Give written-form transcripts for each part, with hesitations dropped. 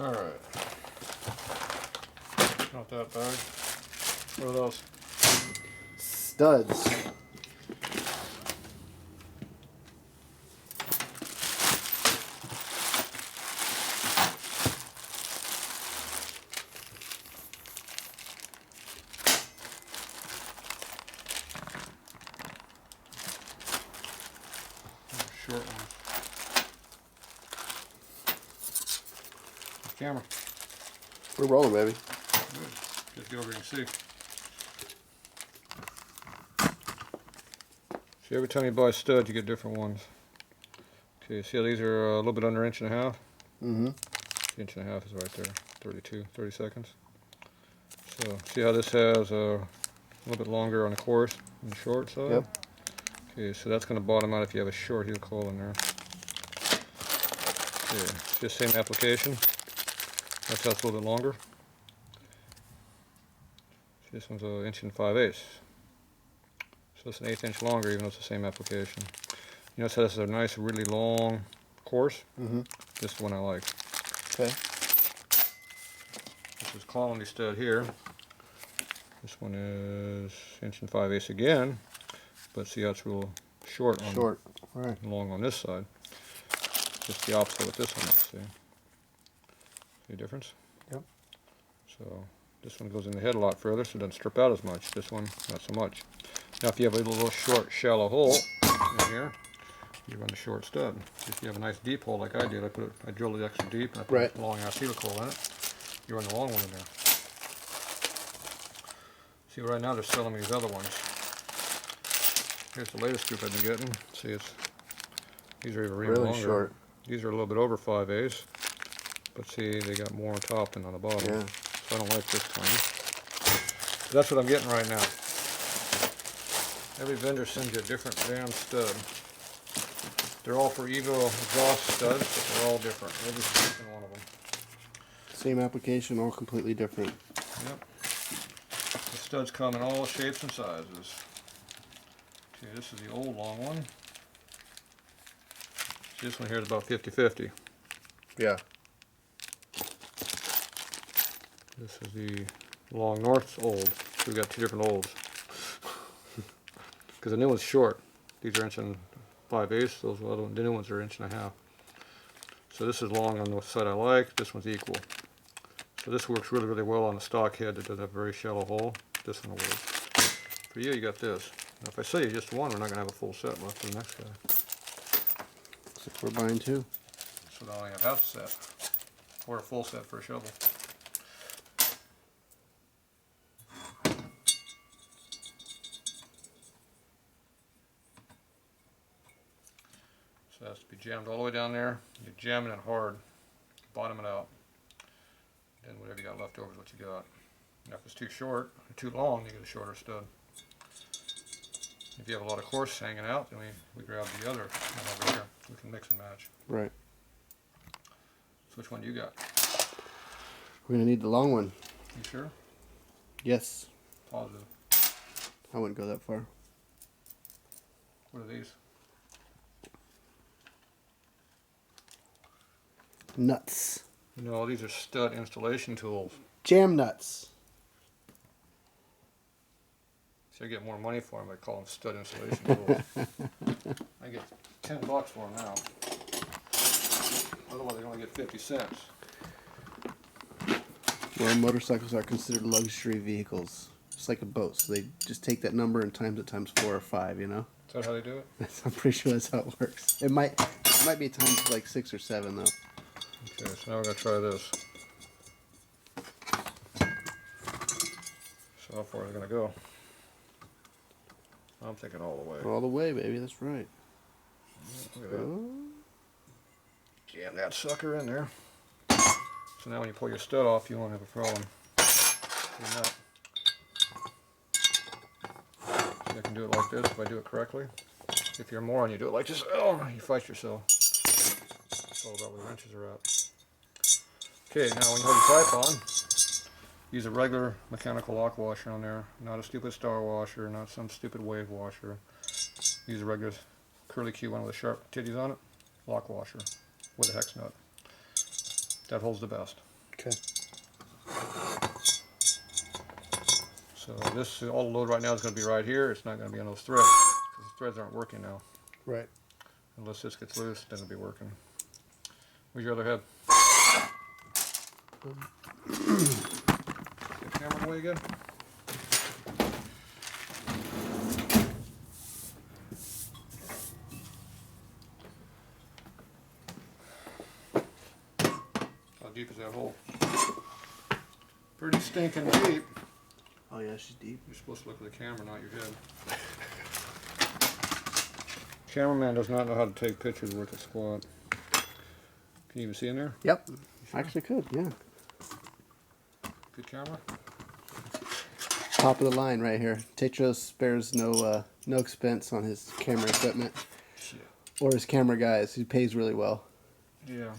Alright. Not that bad. What are those? Studs. Short ones. Camera. We're rolling, baby. Good. Just get over here and see. See, every time you buy studs, you get different ones. Okay, see how these are a little bit under 1.5 inches? Mm-hmm. Inch and a half is right there. 30 seconds. So, see how this has a little bit longer on the coarse and the short side? Yep. Okay, so that's going to bottom out if you have a short heel coil in there. Okay, it's just same application. That's how it's a little bit longer. See, this one's 1 5/8 inches. So it's an 1/8 inch longer, even though it's the same application. You notice how this is a nice, really long course? Mm-hmm. This is the one I like. Okay. This is quality stud here. This one is 1 5/8 inches again, but see how it's real short on Right. long on this side. Just the opposite with this one. See the difference? Yep. So this one goes in the head a lot further, so it doesn't strip out as much. This one, not so much. Now, if you have a little short, shallow hole in here, you run the short stud. If you have a nice deep hole like I did, I drilled it extra deep, and I put a long ass helical in it. You run the long one in there. See, right now they're selling me these other ones. Here's the latest group I've been getting. See, these are even really longer. Short. These are a little bit over 5/8, but see, they got more on top than on the bottom. Yeah. So I don't like this tiny. So that's what I'm getting right now. Every vendor sends you a different damn stud. They're all for Evo exhaust studs, but they're all different. Every single one of them. Same application, all completely different. Yep. The studs come in all shapes and sizes. Okay, this is the old long one. This one here is about 50/50. Yeah. This is the long north old. So we've got two different olds. Because the new one's short. These are 1 5/8. Those other ones, the new ones are 1.5 inches. So this is long on the side I like. This one's equal. So this works really, really well on a stock head that does have a very shallow hole. This one will work. For you, you got this. Now, if I sell you just one, we're not going to have a full set left for the next guy. So we're buying two. So now I only have half a set. Or a full set for a shovel. So it has to be jammed all the way down there. You're jamming it hard, bottom it out. Then whatever you got left over is what you got. Now if it's too short or too long, you get a shorter stud. If you have a lot of coarse hanging out, then we grab the other one over here. We can mix and match. Right. So which one do you got? We're gonna need the long one. You sure? Yes. Positive. I wouldn't go that far. What are these? Nuts. No, these are stud installation tools. Jam nuts. So I get more money for them by calling them stud installation tools. I get $10 for them now. Otherwise, they only get 50 cents. Well, motorcycles are considered luxury vehicles. Just like a boat. So they just take that number and times it times 4 or 5, you know? Is that how they do it? I'm pretty sure that's how it works. It might be times like 6 or 7 though. Okay, so now we're going to try this. So how far is it going to go? I'm thinking all the way. All the way, baby. That's right. Look at that. Jam that sucker in there. So now when you pull your stud off, you won't have a problem. See that? See, I can do it like this if I do it correctly. If you're a moron, you do it like this. Oh, you fight yourself. It's all about where the wrenches are at. Okay, now when you hold the pipe on, use a regular mechanical lock washer on there. Not a stupid star washer, not some stupid wave washer. Use a regular curly Q one with a sharp titties on it. Lock washer with a hex nut. That holds the best. Okay. So this, all the load right now is going to be right here. It's not going to be on those threads because the threads aren't working now. Right. Unless this gets loose, then it'll be working. Where's your other head? Get the camera away again. How deep is that hole? Pretty stinking deep. Oh yeah, she's deep. You're supposed to look at the camera, not your head. Cameraman does not know how to take pictures worth a squat. Can you even see in there? Yep. Sure? Actually could, yeah. Good camera? Top of the line right here. Tatro spares no expense on his camera equipment. Shit. Or his camera guys. He pays really well. Yeah.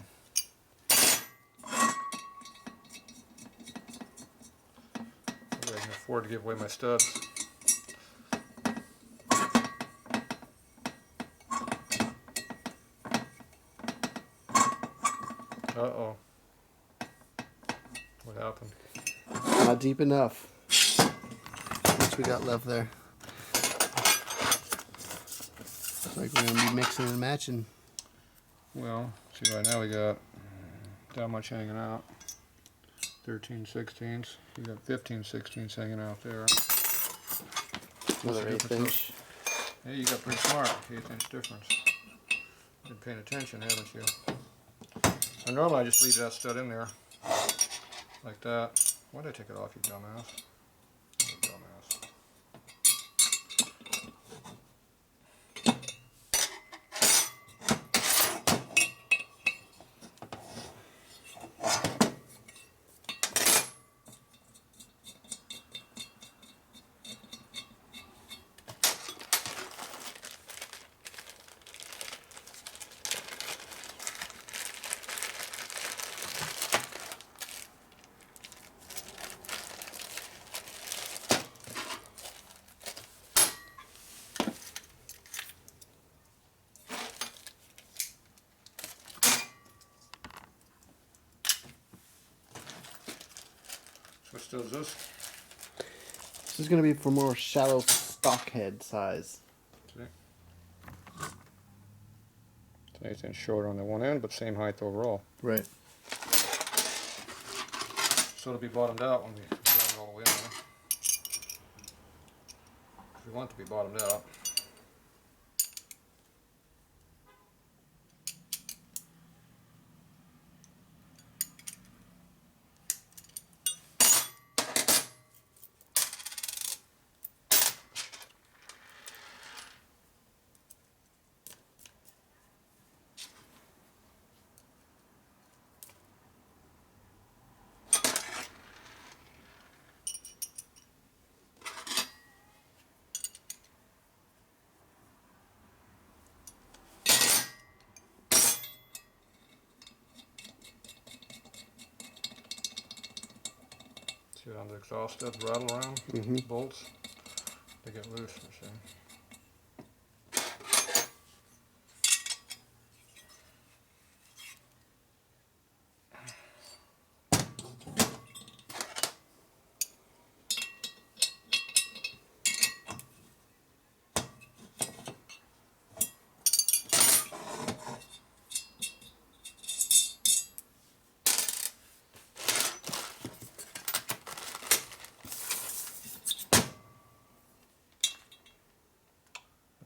I can afford to give away my studs. Uh-oh. What happened? Not deep enough. How much we got left there? Looks like we're going to be mixing and matching. Well, see, right now we got that much hanging out. 13/16. We got 15/16 hanging out there. Another 1/8 inch. Hey, you got pretty smart. 1/8 inch difference. You've been paying attention, haven't you? So normally I just leave that stud in there. Like that. Why'd I take it off, you dumbass? You dumbass. What stud is this? This is going to be for more shallow stock head size. See? It's 1/8 inch shorter on the one end, but same height overall. Right. So it'll be bottomed out when we run it all the way in there. We want it to be bottomed out. See how the exhaust studs rattle around? Bolts, they get loose, you see.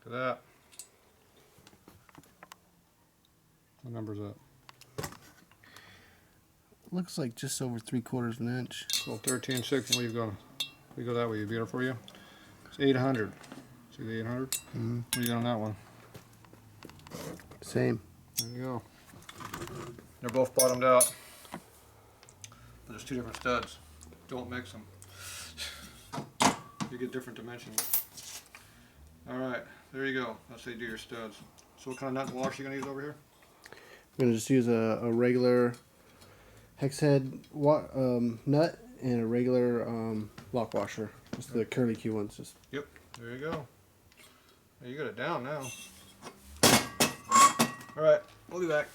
Look at that. What number is that? Looks like just over 3/4 of an inch. So 13/16, where you going? We go that way, you beat it for you? It's 800. See the 800? Mm-hmm. What do you got on that one? Same. There you go. They're both bottomed out. But there's two different studs. Don't mix them. You get different dimensions. Alright, there you go. That's how you do your studs. So what kind of nut and wash are you going to use over here? I'm going to just use a regular hex head nut and a regular lock washer. Just the curly Q ones. Just. Yep, there you go. You got it down now. Alright, we'll be back.